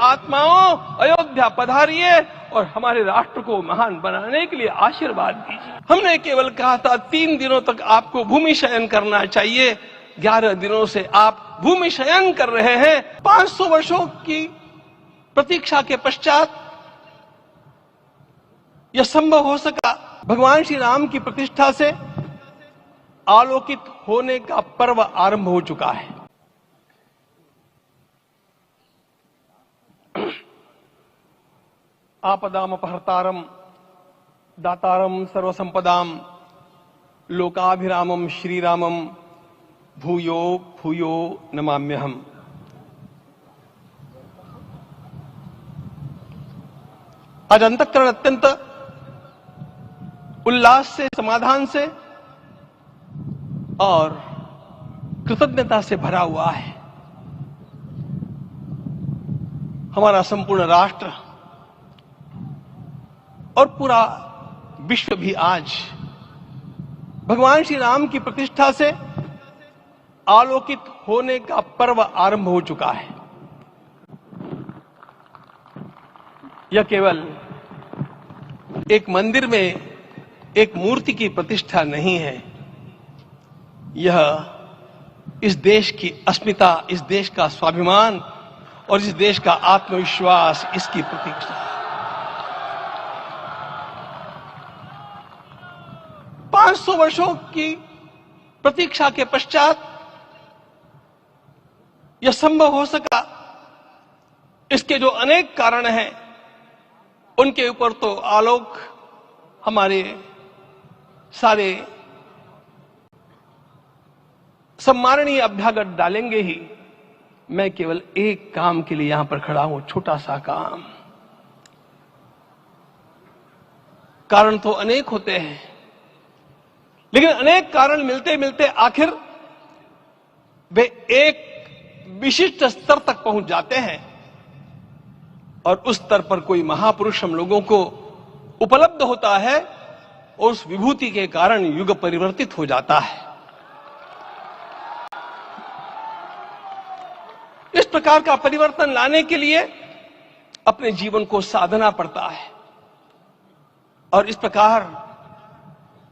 आत्माओं, अयोध्या पधारिए और हमारे राष्ट्र को महान बनाने के लिए आशीर्वाद दीजिए। हमने केवल कहा था 3 दिनों तक आपको भूमि शयन करना चाहिए, 11 दिनों से आप भूमि शयन कर रहे हैं। 500 वर्षों की प्रतीक्षा के पश्चात यह संभव हो सका। भगवान श्री राम की प्रतिष्ठा से आलोकित होने का पर्व आरंभ हो चुका है। आपदाम अपहर्तारम दातारम सर्वसंपदाम लोकाभिरामम श्रीरामम भूयो भूयो नमाम्यहम्। आज अंतःकरण अत्यंत उल्लास से, समाधान से और कृतज्ञता से भरा हुआ है। हमारा संपूर्ण राष्ट्र और पूरा विश्व भी आज भगवान श्री राम की प्रतिष्ठा से आलोकित होने का पर्व आरंभ हो चुका है। यह केवल एक मंदिर में एक मूर्ति की प्रतिष्ठा नहीं है, यह इस देश की अस्मिता, इस देश का स्वाभिमान और इस देश का आत्मविश्वास, इसकी प्रतीक्षा है। 500 वर्षों की प्रतीक्षा के पश्चात यह संभव हो सका। इसके जो अनेक कारण हैं, उनके ऊपर तो आलोक हमारे सारे सम्माननीय अभ्यागत डालेंगे ही। मैं केवल एक काम के लिए यहां पर खड़ा हूं, छोटा सा काम। कारण तो अनेक होते हैं, लेकिन अनेक कारण मिलते मिलते आखिर वे एक विशिष्ट स्तर तक पहुंच जाते हैं और उस स्तर पर कोई महापुरुष हम लोगों को उपलब्ध होता है और उस विभूति के कारण युग परिवर्तित हो जाता है। इस प्रकार का परिवर्तन लाने के लिए अपने जीवन को साधना पड़ता है और इस प्रकार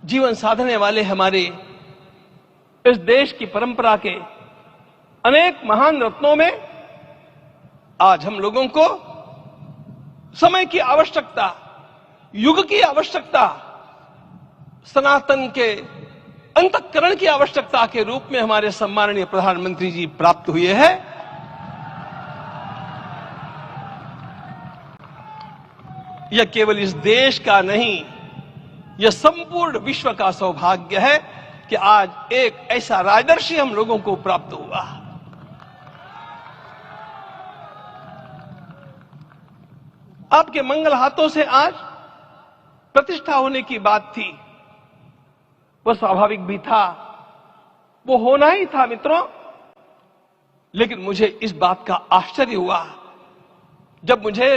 जीवन साधने वाले हमारे इस देश की परंपरा के अनेक महान रत्नों में आज हम लोगों को समय की आवश्यकता, युग की आवश्यकता, सनातन के अंतःकरण की आवश्यकता के रूप में हमारे सम्माननीय प्रधानमंत्री जी प्राप्त हुए हैं। यह केवल इस देश का नहीं, यह संपूर्ण विश्व का सौभाग्य है कि आज एक ऐसा राजदर्शी हम लोगों को प्राप्त हुआ। आपके मंगल हाथों से आज प्रतिष्ठा होने की बात थी, वह स्वाभाविक भी था, वो होना ही था मित्रों। लेकिन मुझे इस बात का आश्चर्य हुआ जब मुझे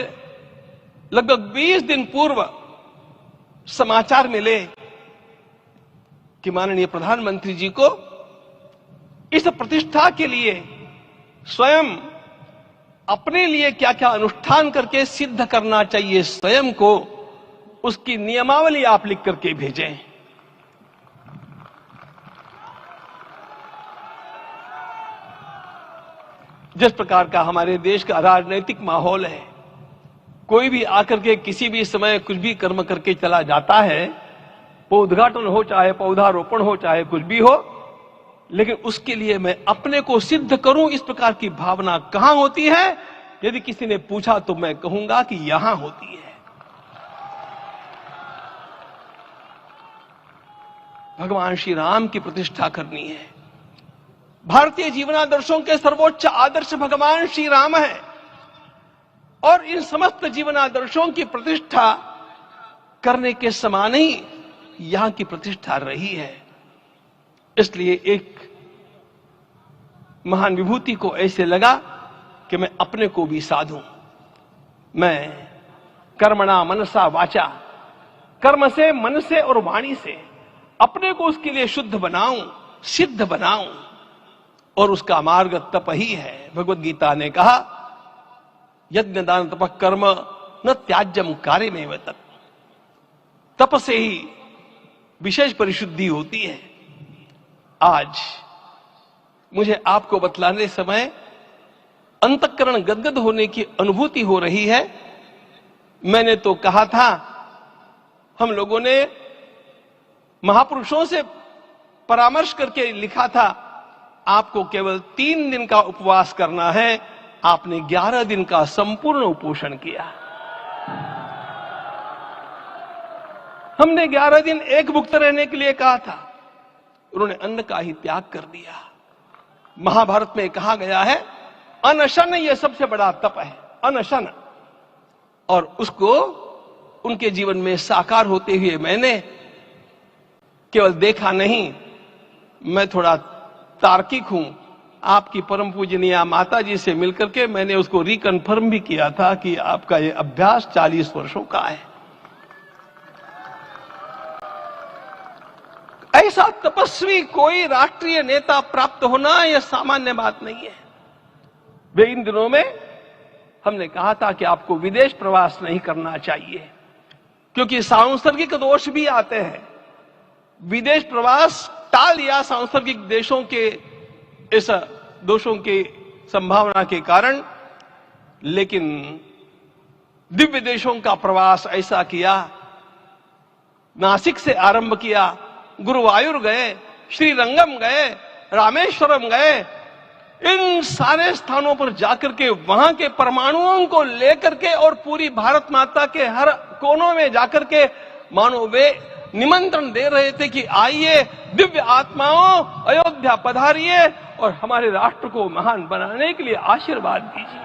लगभग 20 दिन पूर्व समाचार मिले कि माननीय प्रधानमंत्री जी को इस प्रतिष्ठा के लिए स्वयं अपने लिए क्या क्या अनुष्ठान करके सिद्ध करना चाहिए, स्वयं को उसकी नियमावली आप लिख करके भेजें। जिस प्रकार का हमारे देश का राजनीतिक माहौल है, कोई भी आकर के किसी भी समय कुछ भी कर्म करके चला जाता है, वो उद्घाटन हो चाहे पौधारोपण हो चाहे कुछ भी हो, लेकिन उसके लिए मैं अपने को सिद्ध करूं, इस प्रकार की भावना कहां होती है? यदि किसी ने पूछा तो मैं कहूंगा कि यहां होती है। भगवान श्री राम की प्रतिष्ठा करनी है। भारतीय जीवनादर्शों के सर्वोच्च आदर्श भगवान श्री राम है और इन समस्त जीवनादर्शों की प्रतिष्ठा करने के समान ही यहां की प्रतिष्ठा रही है। इसलिए एक महान विभूति को ऐसे लगा कि मैं अपने को भी साधूं। मैं कर्मणा मनसा वाचा, कर्म से, मन से और वाणी से अपने को उसके लिए शुद्ध बनाऊं, सिद्ध बनाऊं, और उसका मार्ग तप ही है। भगवत गीता ने कहा यज्ञ दान तप कर्म न त्याज्यम कार्य में तत्। तप से ही विशेष परिशुद्धि होती है। आज मुझे आपको बतलाने समय अंतःकरण गदगद होने की अनुभूति हो रही है। मैंने तो कहा था, हम लोगों ने महापुरुषों से परामर्श करके लिखा था, आपको केवल 3 दिन का उपवास करना है। आपने 11 दिन का संपूर्ण उपोषण किया। हमने 11 दिन एक भुक्त रहने के लिए कहा था, उन्होंने अन्न का ही त्याग कर दिया। महाभारत में कहा गया है, अनशन यह सबसे बड़ा तप है, अनशन। और उसको उनके जीवन में साकार होते हुए मैंने केवल देखा नहीं, मैं थोड़ा तार्किक हूं। आपकी परम पूजनीय माता जी से मिलकर के मैंने उसको रिकन्फर्म भी किया था कि आपका यह अभ्यास 40 वर्षों का है। ऐसा तपस्वी कोई राष्ट्रीय नेता प्राप्त होना यह सामान्य बात नहीं है। वे इन दिनों में हमने कहा था कि आपको विदेश प्रवास नहीं करना चाहिए, क्योंकि सांसर्गिक दोष भी आते हैं। विदेश प्रवास टाल या सांसर्गिक देशों के इस दोषों की संभावना के कारण, लेकिन दिव्य देशों का प्रवास ऐसा किया। नासिक से आरंभ किया, गुरुवायूर गए, श्रीरंगम गए, रामेश्वरम गए। इन सारे स्थानों पर जाकर के वहां के परमाणुओं को लेकर के और पूरी भारत माता के हर कोनों में जाकर के मानो वे निमंत्रण दे रहे थे कि आइए दिव्य आत्माओं, अयोध्या पधारिए और हमारे राष्ट्र को महान बनाने के लिए आशीर्वाद दीजिए।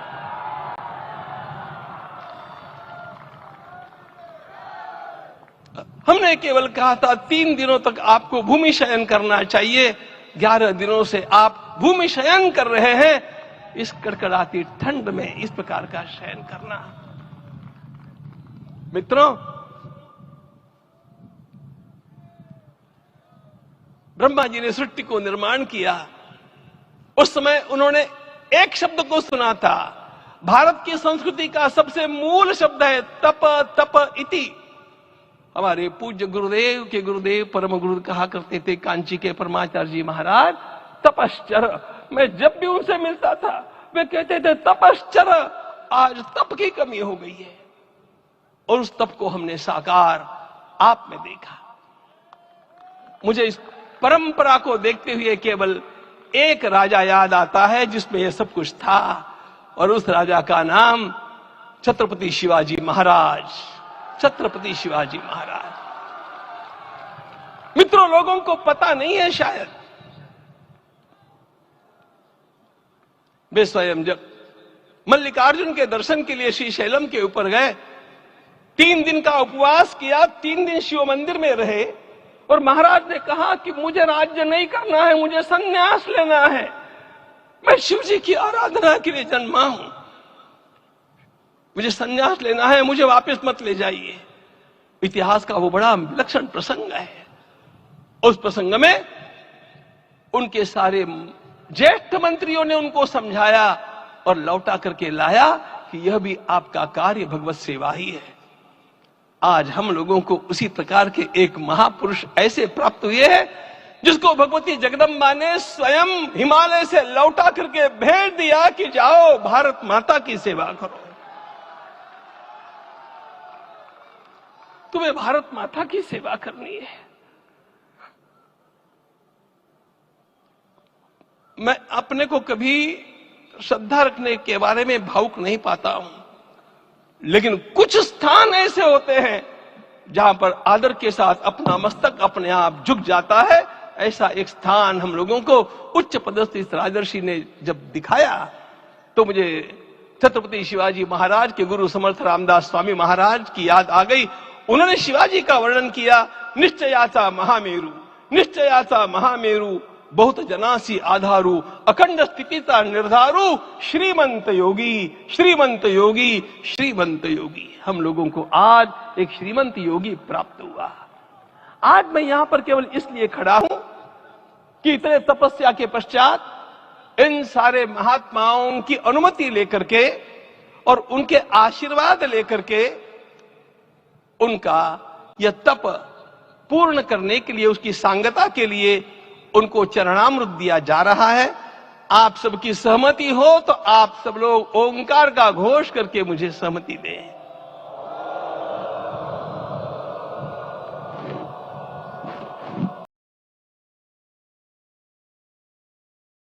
हमने केवल कहा था 3 दिनों तक आपको भूमि शयन करना चाहिए। 11 दिनों से आप भूमि शयन कर रहे हैं। इस कड़कड़ाती ठंड में इस प्रकार का शयन करना, मित्रों, ब्रह्मा जी ने सृष्टि को निर्माण किया। उस समय उन्होंने एक शब्द को सुना था। भारत की संस्कृति का सबसे मूल शब्द है तप, तप इति। हमारे पूज्य गुरुदेव के गुरुदेव परम गुरु कहा करते थे, कांची के परमाचार्य जी महाराज, तपश्चर। मैं जब भी उनसे मिलता था वे कहते थे तपश्चर। आज तप की कमी हो गई है और उस तप को हमने साकार आप में देखा। मुझे इस परंपरा को देखते हुए केवल एक राजा याद आता है जिसमें यह सब कुछ था, और उस राजा का नाम छत्रपति शिवाजी महाराज। छत्रपति शिवाजी महाराज। मित्रों, लोगों को पता नहीं है शायद, वे स्वयं जब मल्लिकार्जुन के दर्शन के लिए श्रीशैलम के ऊपर गए, 3 दिन का उपवास किया, 3 दिन शिव मंदिर में रहे और महाराज ने कहा कि मुझे राज्य नहीं करना है, मुझे संन्यास लेना है। मैं शिव जी की आराधना के लिए जन्मा हूं, मुझे संन्यास लेना है, मुझे वापस मत ले जाइए। इतिहास का वो बड़ा विलक्षण प्रसंग है। उस प्रसंग में उनके सारे ज्येष्ठ मंत्रियों ने उनको समझाया और लौटा करके लाया कि यह भी आपका कार्य भगवत सेवा ही है। आज हम लोगों को उसी प्रकार के एक महापुरुष ऐसे प्राप्त हुए हैं जिसको भगवती जगदम्बा ने स्वयं हिमालय से लौटा करके भेज दिया कि जाओ भारत माता की सेवा करो। तुम्हें भारत माता की सेवा करनी है। मैं अपने को कभी श्रद्धा रखने के बारे में भावुक नहीं पाता हूं, लेकिन कुछ स्थान ऐसे होते हैं जहां पर आदर के साथ अपना मस्तक अपने आप झुक जाता है। ऐसा एक स्थान हम लोगों को उच्च पदस्थ इस राजर्षि ने जब दिखाया तो मुझे छत्रपति शिवाजी महाराज के गुरु समर्थ रामदास स्वामी महाराज की याद आ गई। उन्होंने शिवाजी का वर्णन किया, निश्चयाचा महामेरु, निश्चयाचा महामेरु, बहुत जनासी आधारू, अखंड स्थितिता निर्धारू, श्रीमंत योगी, श्रीमंत योगी, श्रीमंत योगी। हम लोगों को आज एक श्रीमंत योगी प्राप्त हुआ। आज मैं यहां पर केवल इसलिए खड़ा हूं कि इतने तपस्या के पश्चात इन सारे महात्माओं की अनुमति लेकर के और उनके आशीर्वाद लेकर के उनका यह तप पूर्ण करने के लिए, उसकी सांगता के लिए उनको चरणामृत दिया जा रहा है। आप सबकी सहमति हो तो आप सब लोग ओंकार का घोष करके मुझे सहमति दें।